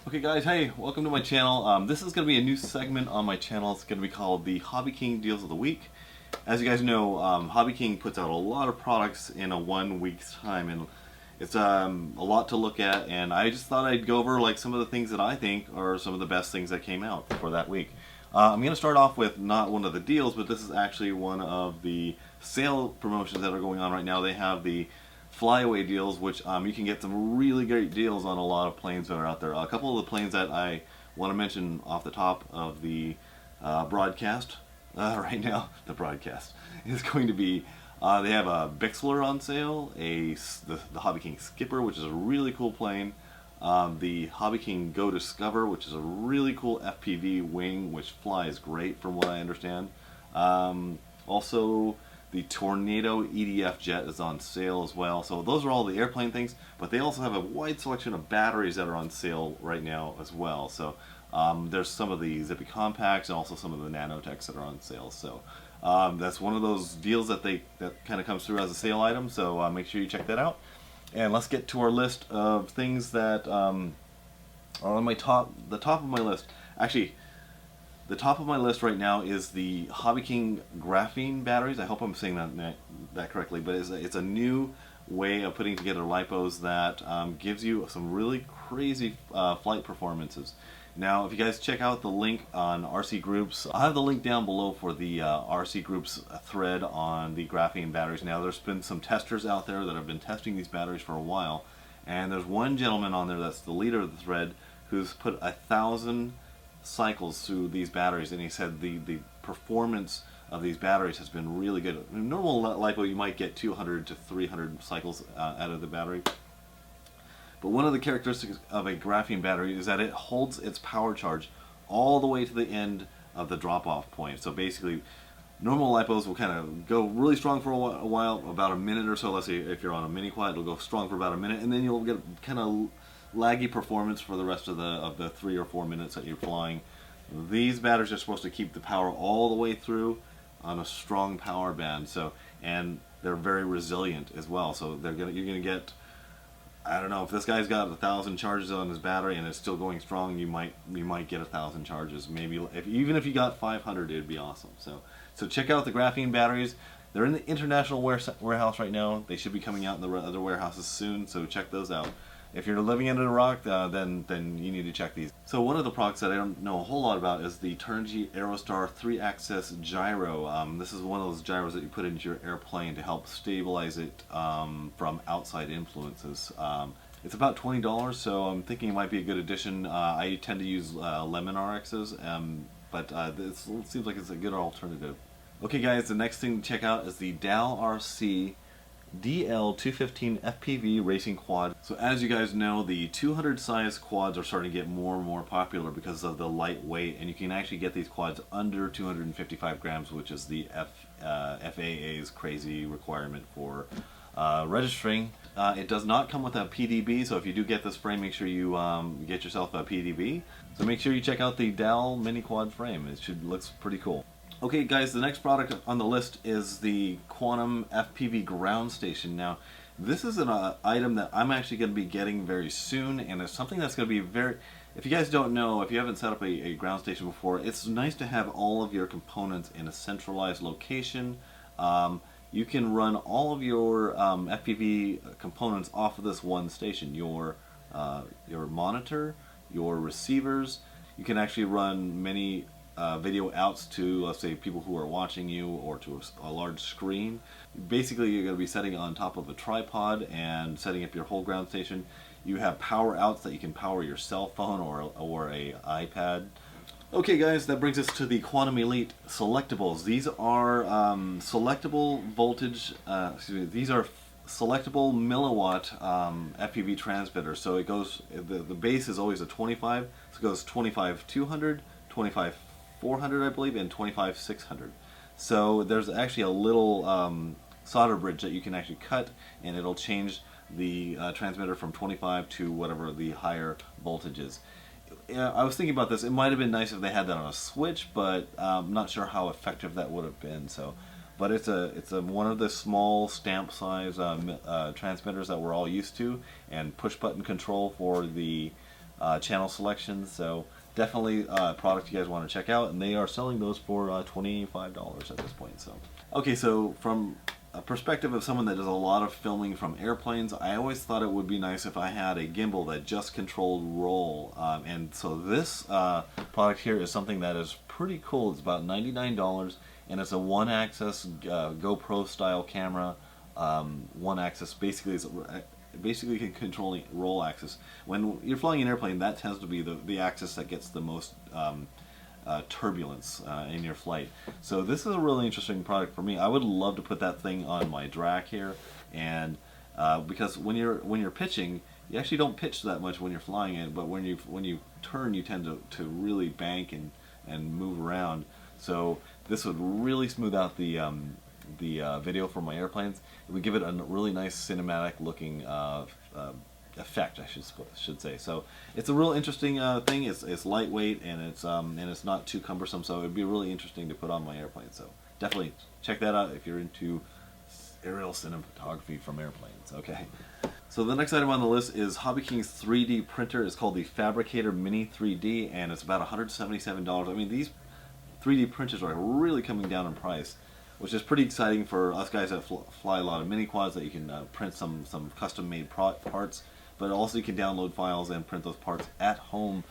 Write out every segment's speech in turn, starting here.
Okay guys, hey, welcome to my channel. This is going to be a new segment on my channel. It's going to be called the Hobbyking Deals of the Week. As you guys know, Hobbyking puts out a lot of products in a 1 week's time, and it's a lot to look at, and I just thought I'd go over like some of the things that I think are some of the best things that came out for that week. I'm going to start off with not one of the deals, but this is actually one of the sale promotions that are going on right now. They have the flyaway deals, which you can get some really great deals on a lot of planes that are out there. A couple of the planes that I want to mention off the top of the broadcast right now, the broadcast is going to be, they have a Bixler on sale, the Hobbyking Skipper, which is a really cool plane, the Hobbyking Go Discover, which is a really cool FPV wing, which flies great from what I understand. Also, the Tornado EDF jet is on sale as well. So those are all the airplane things, but they also have a wide selection of batteries that are on sale right now as well. So there's some of the Zippy Compacts and also some of the Nanotechs that are on sale. So that's one of those deals that kind of comes through as a sale item. So make sure you check that out. And let's get to our list of things that are on the top of my list. Actually, the top of my list right now is the Hobbyking graphene batteries. I hope I'm saying that correctly, but it's a new way of putting together lipos that gives you some really crazy flight performances. Now, if you guys check out the link on RC Groups, I'll have the link down below for the RC Groups thread on the graphene batteries. Now, there's been some testers out there that have been testing these batteries for a while, and there's one gentleman on there that's the leader of the thread who's put 1,000 cycles through these batteries, and he said the performance of these batteries has been really good. In normal LiPo, you might get 200 to 300 cycles out of the battery, but one of the characteristics of a graphene battery is that it holds its power charge all the way to the end of the drop-off point. So basically, normal LiPos will kind of go really strong for a while, about a minute or so. Let's say if you're on a mini quad, it'll go strong for about a minute, and then you'll get kind of laggy performance for the rest of the 3 or 4 minutes that you're flying. These batteries are supposed to keep the power all the way through on a strong power band. So, and they're very resilient as well. So you're gonna get, I don't know, if this guy's got 1,000 charges on his battery and it's still going strong, you might get 1,000 charges. Maybe even if you got 500, it'd be awesome. So check out the graphene batteries. They're in the international warehouse right now. They should be coming out in the other warehouses soon. So check those out. If you're living under a rock, then you need to check these. So one of the products that I don't know a whole lot about is the Turnkey Aerostar 3-axis gyro. This is one of those gyros that you put into your airplane to help stabilize it from outside influences. It's about $20, so I'm thinking it might be a good addition. I tend to use Lemon RXs, but this seems like it's a good alternative. Okay guys, the next thing to check out is the DAL RC DL215 FPV racing quad. So as you guys know, the 200 size quads are starting to get more and more popular because of the lightweight, and you can actually get these quads under 255 grams, which is the FAA's crazy requirement for registering. It does not come with a PDB, so if you do get this frame, make sure you get yourself a PDB. So make sure you check out the DAL mini quad frame. It looks pretty cool. Okay guys, the next product on the list is the Quanum FPV ground station. Now, this is an item that I'm actually going to be getting very soon, and it's something that's going to be very, if you guys don't know, if you haven't set up a ground station before, it's nice to have all of your components in a centralized location. You can run all of your FPV components off of this one station. Your monitor, your receivers. You can actually run many video outs to, let's say, people who are watching you, or to a large screen. Basically, you're going to be setting it on top of a tripod and setting up your whole ground station. You have power outs that you can power your cell phone or a iPad. Okay guys, that brings us to the Quantum Elite selectables. These are selectable voltage, these are selectable milliwatt FPV transmitters. So it goes, the base is always a 25, so it goes 25-200, 25-400 I believe, and 25-600. So there's actually a little solder bridge that you can actually cut, and it'll change the transmitter from 25 to whatever the higher voltage is. I was thinking about this. It might have been nice if they had that on a switch, but I'm not sure how effective that would have been. So, but it's one of the small stamp size transmitters that we're all used to, and push button control for the channel selections. So definitely a product you guys want to check out, and they are selling those for $25 at this point. So okay, so from a perspective of someone that does a lot of filming from airplanes, I always thought it would be nice if I had a gimbal that just controlled roll, and so this product here is something that is pretty cool. It's about $99, and it's a one-axis GoPro style camera. One-axis basically can control roll axis. When you're flying an airplane, that tends to be the axis that gets the most turbulence in your flight. So this is a really interesting product for me. I would love to put that thing on my DRAC here, and because when you're pitching, you actually don't pitch that much when you're flying it, but when you turn, you tend to really bank and move around. So this would really smooth out the video for my airplanes. It would give it a really nice cinematic looking effect, I should say. So it's a real interesting thing. It's lightweight, and it's not too cumbersome. So it'd be really interesting to put on my airplane. So definitely check that out if you're into aerial cinematography from airplanes. Okay. So the next item on the list is Hobbyking's 3D printer. It's called the Fabricator Mini 3D, and it's about $177. I mean, these 3D printers are really coming down in price, which is pretty exciting for us guys that fly a lot of mini quads, that you can print some custom-made parts, but also you can download files and print those parts at home.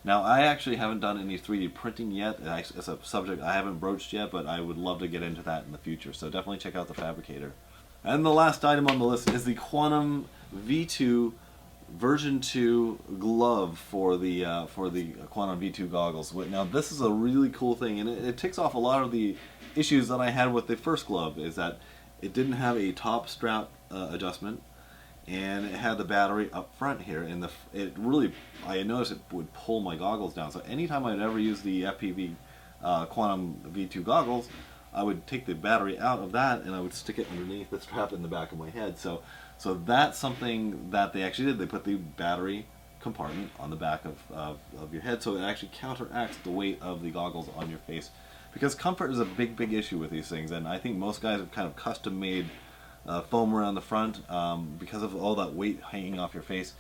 Now, I actually haven't done any 3D printing yet. It's a subject I haven't broached yet, but I would love to get into that in the future, so definitely check out the Fabricator. And the last item on the list is the Quanum V2 version 2 glove for the Quanum V2 goggles. Now, this is a really cool thing, and it ticks off a lot of the issues that I had with the first glove. Is that it didn't have a top strap adjustment, and it had the battery up front here, and I noticed it would pull my goggles down. So anytime I'd ever use the FPV Quanum V2 goggles, I would take the battery out of that and I would stick it underneath the strap in the back of my head. So that's something that they actually did. They put the battery compartment on the back of your head, so it actually counteracts the weight of the goggles on your face. Because comfort is a big issue with these things, and I think most guys have kind of custom made foam around the front because of all that weight hanging off your face.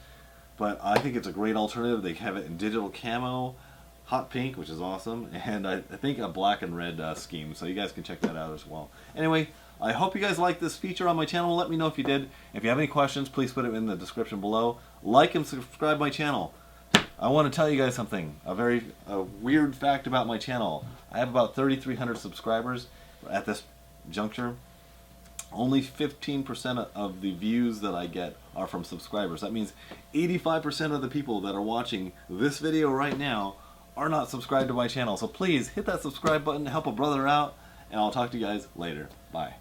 But I think it's a great alternative. They have it in digital camo, hot pink, which is awesome, and I think a black and red scheme, so you guys can check that out as well. Anyway, I hope you guys liked this feature on my channel. Let me know if you did. If you have any questions, please put it in the description below. Like and subscribe my channel. I want to tell you guys something, a weird fact about my channel. I have about 3,300 subscribers at this juncture. Only 15% of the views that I get are from subscribers. That means 85% of the people that are watching this video right now are not subscribed to my channel. So please hit that subscribe button, help a brother out, and I'll talk to you guys later. Bye.